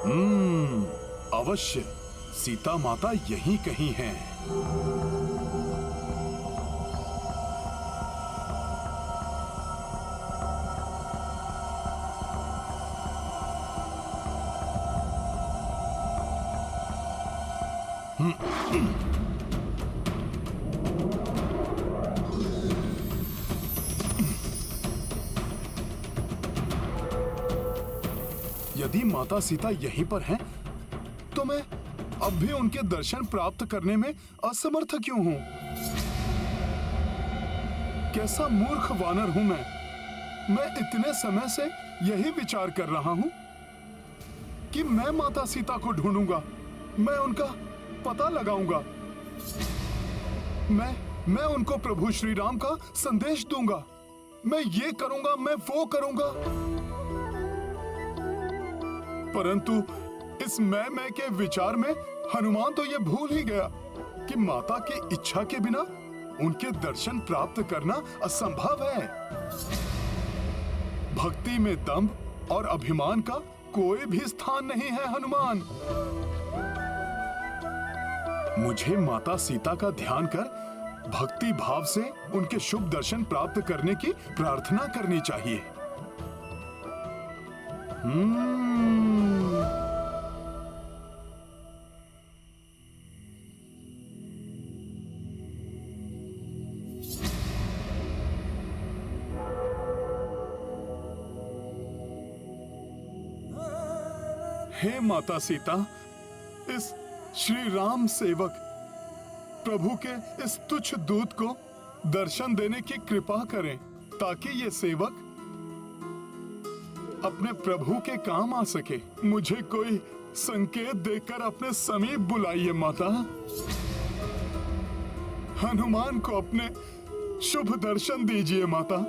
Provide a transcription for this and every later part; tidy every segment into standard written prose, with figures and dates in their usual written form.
अवश्य सीता माता यहीं कहीं हैं। यदि माता सीता यहीं पर हैं, तो मैं अब भी उनके दर्शन प्राप्त करने में असमर्थ क्यों हूं? कैसा मूर्ख वानर हूं मैं। मैं इतने समय से यही विचार कर रहा हूं कि मैं माता सीता को ढूंढूंगा, मैं उनका पता लगाऊंगा, मैं उनको प्रभु श्री राम का संदेश दूंगा, मैं ये करूंगा, मैं वो करूंगा। परंतु इस मैं के विचार में हनुमान तो ये भूल ही गया कि माता की इच्छा के बिना उनके दर्शन प्राप्त करना असंभव है। भक्ति में दंभ और अभिमान का कोई भी स्थान नहीं है हनुमान। मुझे माता सीता का ध्यान कर भक्ति भाव से उनके शुभ दर्शन प्राप्त करने की प्रार्थना करनी चाहिए। हे माता सीता, इस श्री राम सेवक प्रभु के इस तुच्छ दूत को दर्शन देने की कृपा करें, ताकि ये सेवक अपने प्रभु के काम आ सके। मुझे कोई संकेत देकर अपने समीप बुलाइए माता। हनुमान को अपने शुभ दर्शन दीजिए माता।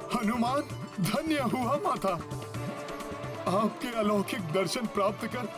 हनुमान, धन्य हुआ माता। आपके अलौकिक दर्शन प्राप्त कर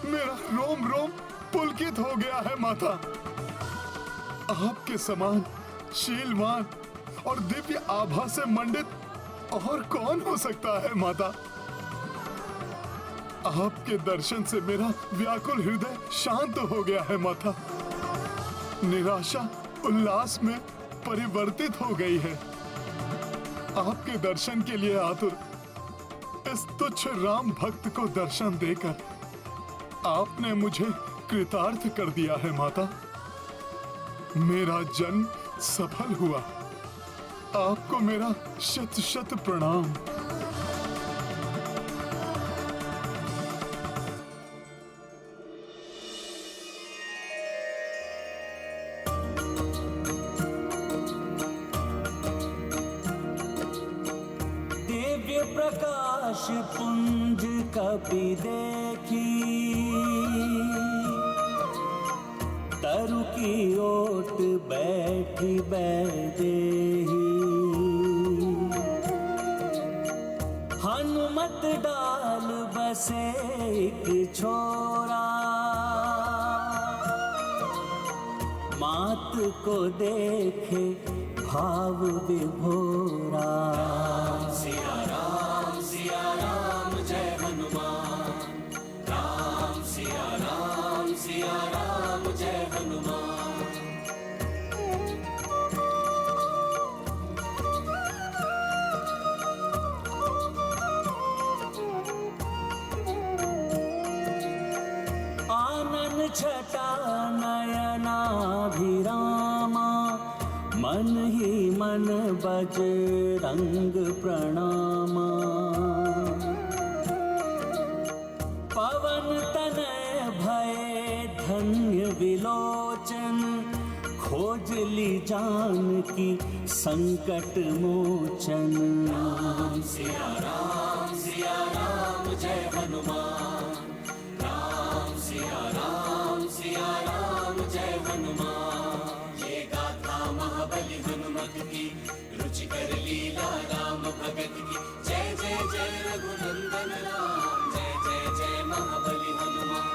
मेरा रोम रोम पुलकित हो गया है माता। आपके समान शीलवान और दिव्य आभा से मंडित और कौन हो सकता है माता। आपके दर्शन से मेरा व्याकुल हृदय शांत हो गया है माता। निराशा उल्लास में परिवर्तित हो गई है। आपके दर्शन के लिए आतुर इस तुच्छ राम भक्त को दर्शन देकर आपने मुझे कृतार्थ कर दिया है माता। मेरा जन्म सफल हुआ। आपको मेरा शत शत प्रणाम। प्रकाश पुंज कपि देखी, तरु की ओट बैठी बैदेही। हनुमत डाल बसे एक छोरा, मात को देखे भाव विभोरा। सिया राम जय हनुमान, राम सिया राम जय हनुमान। आनन छटा नयनाभिरामा, मन ही मन बजरंग प्रणामा। जानकी संकट मोचन। राम सिया राम जय हनुमान। राम सिया राम जय हनुमान। ये गाथा महाबली हनुमत की, रुचिकर लीला राम भगत की। जय जय जय रघुनंदन राम, जय जय जय महाबली हनुमान।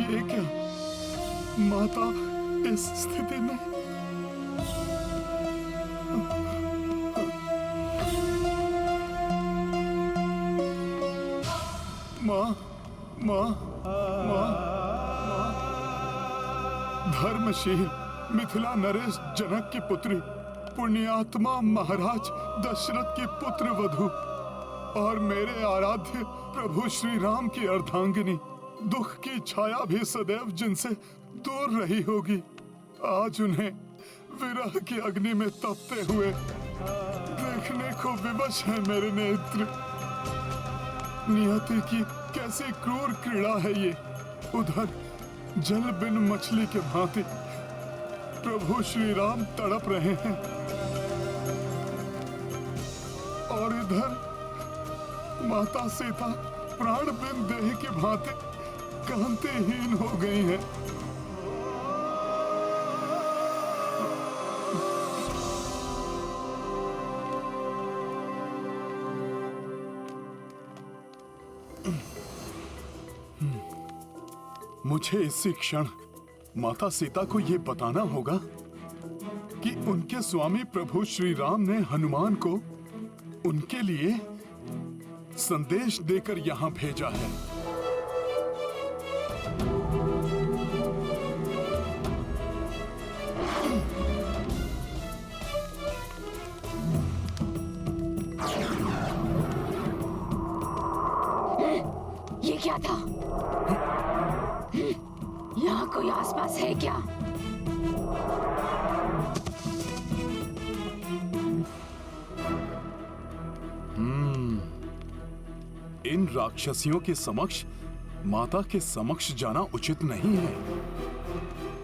ये क्या, माता इस स्थिति में? माँ, माँ, माँ, माँ। धर्मशील मिथिला नरेश जनक की पुत्री, पुण्यात्मा महाराज दशरथ की पुत्र वधु और मेरे आराध्य प्रभु श्री राम की अर्धांगिनी, दुख की छाया भी सदैव जिनसे दूर रही होगी, आज उन्हें विरह की अग्नि में तपते हुए देखने को विवश है मेरे नेत्र। नियति की कैसी क्रूर क्रीड़ा है ये। उधर जल बिन मछली के भांति प्रभु श्री राम तड़प रहे हैं और इधर माता सीता प्राण बिन देह की भांति कांतिहीन हो गई हैं। मुझे इसी क्षण माता सीता को यह बताना होगा कि उनके स्वामी प्रभु श्री राम ने हनुमान को उनके लिए संदेश देकर यहां भेजा है। ये क्या था? यहाँ कोई आसपास है क्या? इन राक्षसियों के समक्ष माता के समक्ष जाना उचित नहीं है।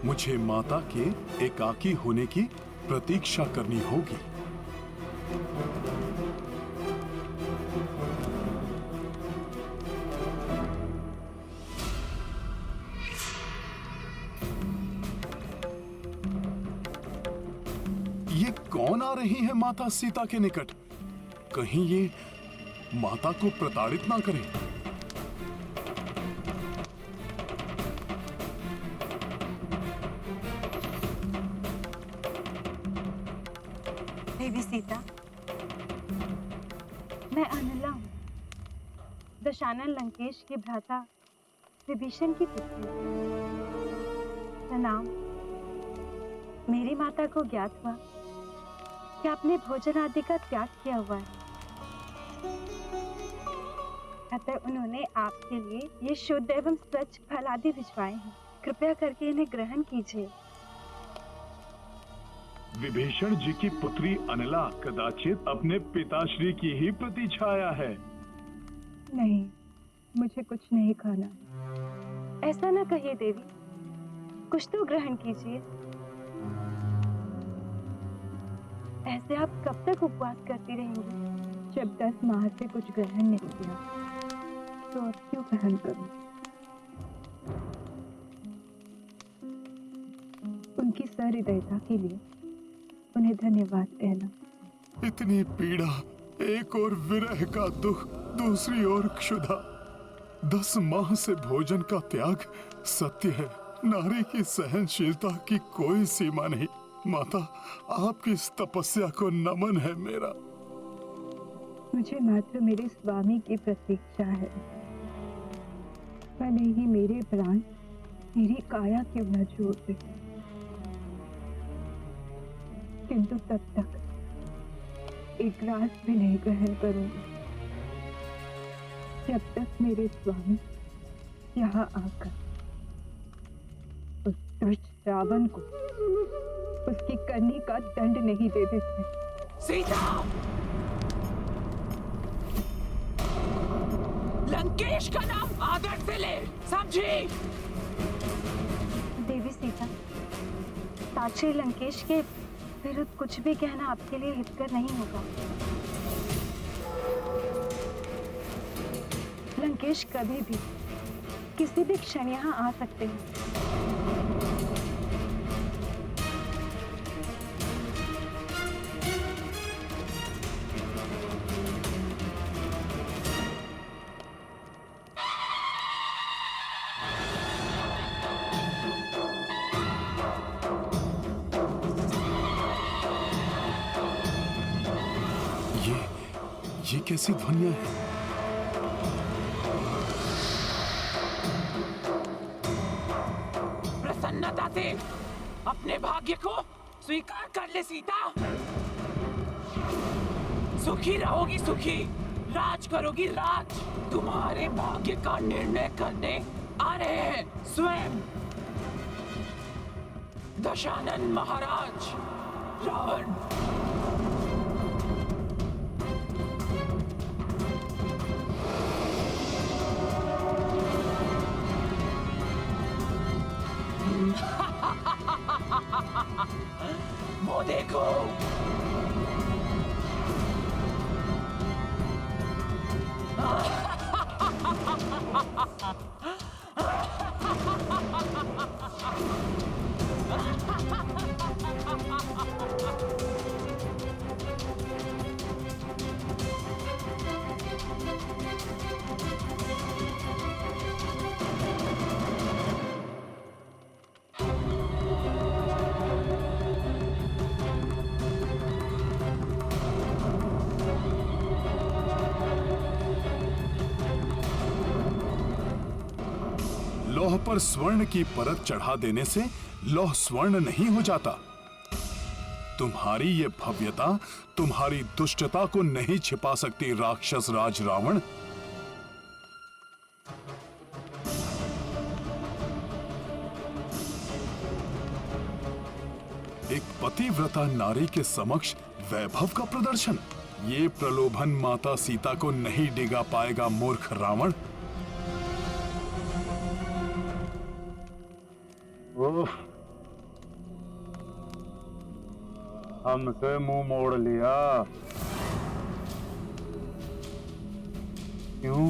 मुझे माता के एकाकी होने की प्रतीक्षा करनी होगी। ये कौन आ रही है माता सीता के निकट? कहीं ये माता को प्रताड़ित ना करें। देवी सीता, मैं अनिला हूँ, दशानन लंकेश के भ्राता विभीषण की पुत्री। प्रणाम। मेरी माता को ज्ञात हुआ कि आपने भोजन आदि का त्याग किया हुआ है, अतः उन्होंने आपके लिए ये शुद्ध एवं स्वच्छ फल आदि भिजवाए हैं। कृपया करके इन्हें ग्रहण कीजिए। विभीषण जी की पुत्री अनिला कदाचित अपने पिताश्री की ही प्रतीक्षाया है। नहीं, मुझे कुछ नहीं खाना। ऐसा ना कहिए देवी, कुछ तो ग्रहण कीजिए। ऐसे आप कब तक उपवास करती रहेंगी? जब 10 माह से कुछ ग्रहण नहीं किया तो अब क्यों ग्रहण करूं? उनकी सहृदयता के लिए उन्हें धन्यवाद कहना। इतनी पीड़ा, एक और विरह का दुख, दूसरी ओर क्षुधा। 10 माह से भोजन का त्याग सत्य है। नारी की सहनशीलता की कोई सीमा नहीं। माता, आपकी इस तपस्या को नमन है मेरा। मुझे मात्र मेरे स्वामी की प्रतीक्षा है। भले ही मेरे प्राण मेरी काया क्यों न छोड़ दे, किंतु तब तक एक ग्रास भी नहीं ग्रहण करूंगी। जब तक मेरे स्वामी यहाँ आकर उस दुष्ट रावण को उसकी करनी का दंड नहीं दे देते। सीता, लंकेश का नाम आदर से ले, समझी? देवी सीता, साक्षी लंकेश के विरुद्ध कुछ भी कहना आपके लिए हितकर नहीं होगा। लंकेश कभी भी किसी भी क्षण यहाँ आ सकते हैं। ये कैसी ध्वनियां हैं? प्रसन्नता से अपने भाग्य को स्वीकार कर ले सीता। सुखी रहोगी, सुखी राज करोगी, राज। तुम्हारे भाग्य का निर्णय करने आ रहे हैं स्वयं दशानन महाराज रावण। वो देखो, लौह पर स्वर्ण की परत चढ़ा देने से लौह स्वर्ण नहीं हो जाता। तुम्हारी ये भव्यता तुम्हारी दुष्टता को नहीं छिपा सकती राक्षस राज रावण। एक पतिव्रता नारी के समक्ष वैभव का प्रदर्शन, ये प्रलोभन माता सीता को नहीं डिगा पाएगा मूर्ख रावण। हमसे मुंह मोड़ लिया। क्यों?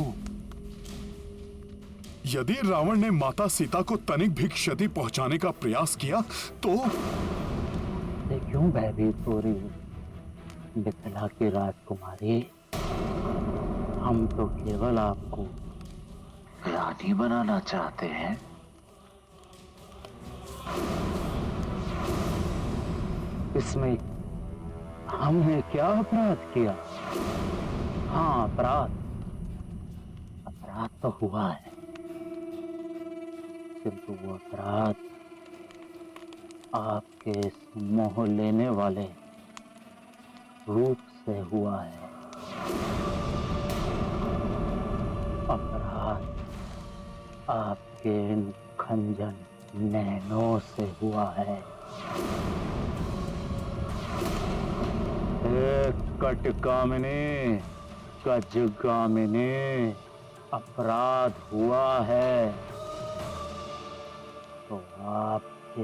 यदि रावण ने माता सीता को तनिक भी क्षति पहुंचाने का प्रयास किया तो क्यों भयभीत हो रही हो मिथिला की राजकुमारी? हम तो केवल आपको रानी बनाना चाहते हैं। इसमें हमने क्या अपराध किया? हाँ, अपराध तो हुआ है, किंतु वो अपराध आपके इस मोह लेने वाले रूप से हुआ है। अपराध आपके इन खंजन नैनों से हुआ है। कटकामिनी, गजगामिनी, अपराध हुआ है तो आपके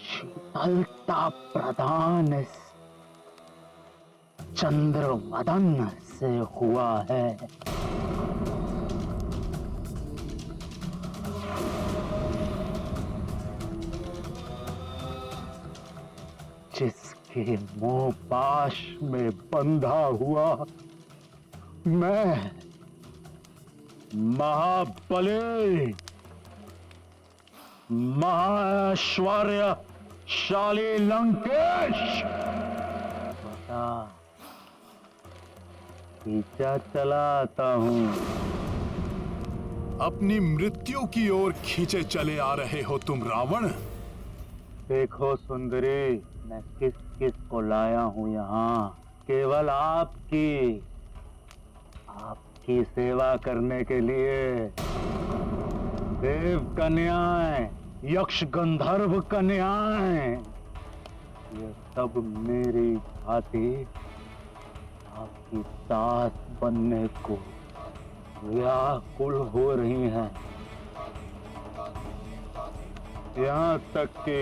शीतलता प्रदान इस चंद्रवदन से हुआ है। जिसके मोह पाश में बंधा हुआ मैं महाबली महाऐश्वर्यशाली लंकेश बता पीछा चलाता हूं। अपनी मृत्यु की ओर खींचे चले आ रहे हो तुम रावण। देखो सुंदरी, मैं किस किस को लाया हूं यहाँ। केवल आपकी सेवा करने के लिए। देव कन्याएं, यक्ष गंधर्व कन्याएं, ये सब मेरी भांति आपकी दास बनने को व्याकुल हो रही हैं। यहाँ तक कि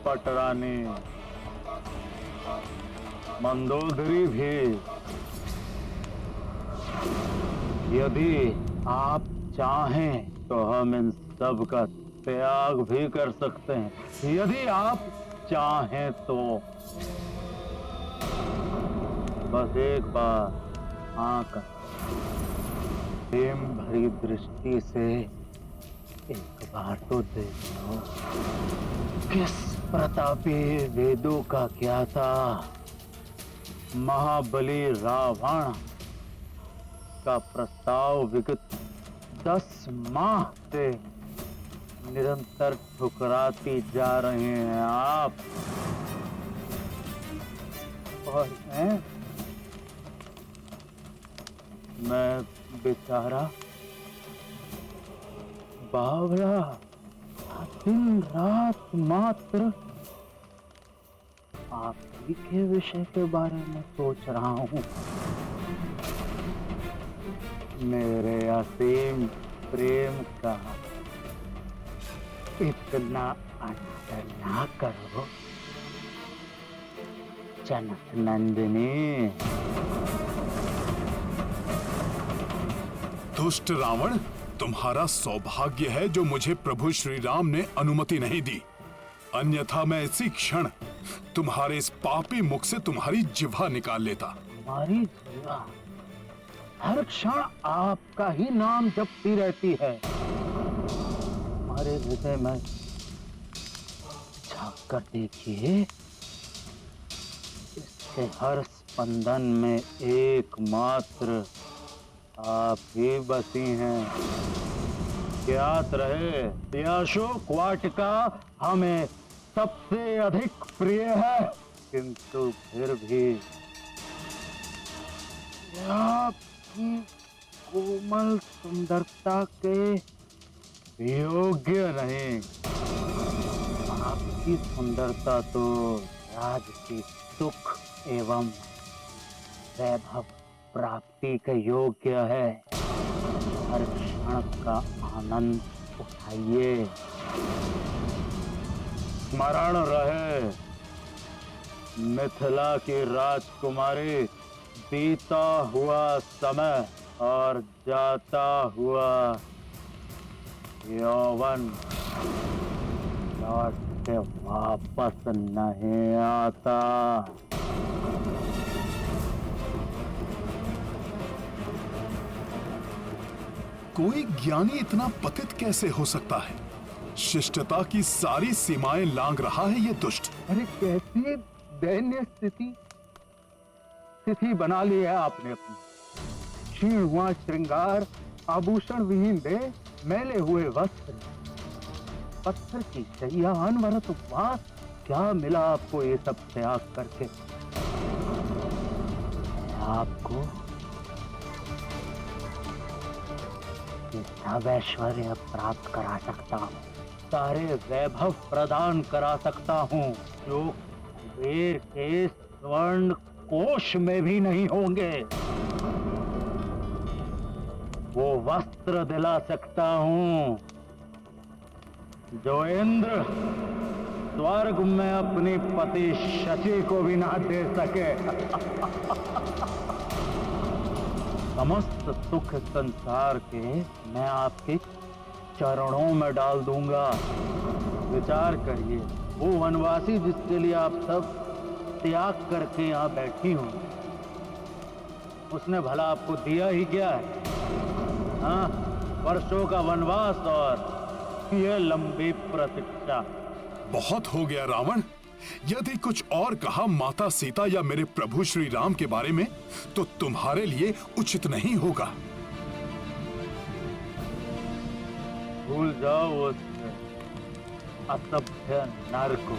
पटरानी मंदोदरी भी। यदि आप चाहें तो हम इन सब का त्याग भी कर सकते हैं। यदि आप चाहें तो बस एक बार आंख प्रेम भरी दृष्टि से एक बार तो देख लो। किस प्रतापी वेदों का क्या था, महाबली रावण का प्रस्ताव विगत 10 माह से निरंतर ठुकराती जा रहे हैं आप। और मैं बेचारा बावरा दिन रात मात्र आप ही के विषय के बारे में सोच रहा हूँ। मेरे असीम प्रेम का इतना अनादर ना करो जनक नंदिनी। दुष्ट रावण, तुम्हारा सौभाग्य है जो मुझे प्रभु श्री राम ने अनुमति नहीं दी, अन्यथा मैं इसी क्षण तुम्हारे इस पापी मुख से तुम्हारी जिह्वा निकाल लेता। हमारी जिह्वा हर क्षण आपका ही नाम जपती रहती है। हमारे हृदय में झांक कर देखिए, इसके हर स्पंदन में एकमात्र आप ही बसी हैं। ज्ञात रहे, यह अशोक वाटिका हमें सबसे अधिक प्रिय है, किंतु फिर भी आपकी कोमल सुंदरता के योग्य नहीं। आपकी सुंदरता तो राजसी सुख एवं वैभव प्राप्ति के योग्य है। हर क्षण का आनंद उठाइए। स्मरण रहे, मिथिला की राजकुमारी, बीता हुआ समय और जाता हुआ यौवन लौट के वापस नहीं आता। कोई ज्ञानी इतना पतित कैसे हो सकता है? शिष्टता की सारी सीमाएं लांघ रहा है ये दुष्ट। अरे कैसी दैन्य स्थिति बना ली है आपने अपनी। क्षीण हुआ श्रृंगार, आभूषण विहीन देह, मैले हुए वस्त्र, पत्थर की शैया, अनवरत उपवास। क्या मिला आपको ये सब त्याग करके? आपको सब ऐश्वर्य प्राप्त करा सकता हूँ, सारे वैभव प्रदान करा सकता हूँ जो कुबेर के स्वर्ण कोश में भी नहीं होंगे। वो वस्त्र दिला सकता हूँ जो इंद्र स्वर्ग में अपनी पति शची को भी ना दे सके। समस्त सुख संसार के मैं आपके चरणों में डाल दूंगा। विचार करिए, वो वनवासी जिसके लिए आप सब त्याग करके यहाँ बैठी हो, उसने भला आपको दिया ही क्या है? हाँ, वर्षों का वनवास और ये लंबी प्रतीक्षा। बहुत हो गया रावण। यदि कुछ और कहा माता सीता या मेरे प्रभु श्री राम के बारे में तो तुम्हारे लिए उचित नहीं होगा। भूल जाओ उस असभ्य नर को।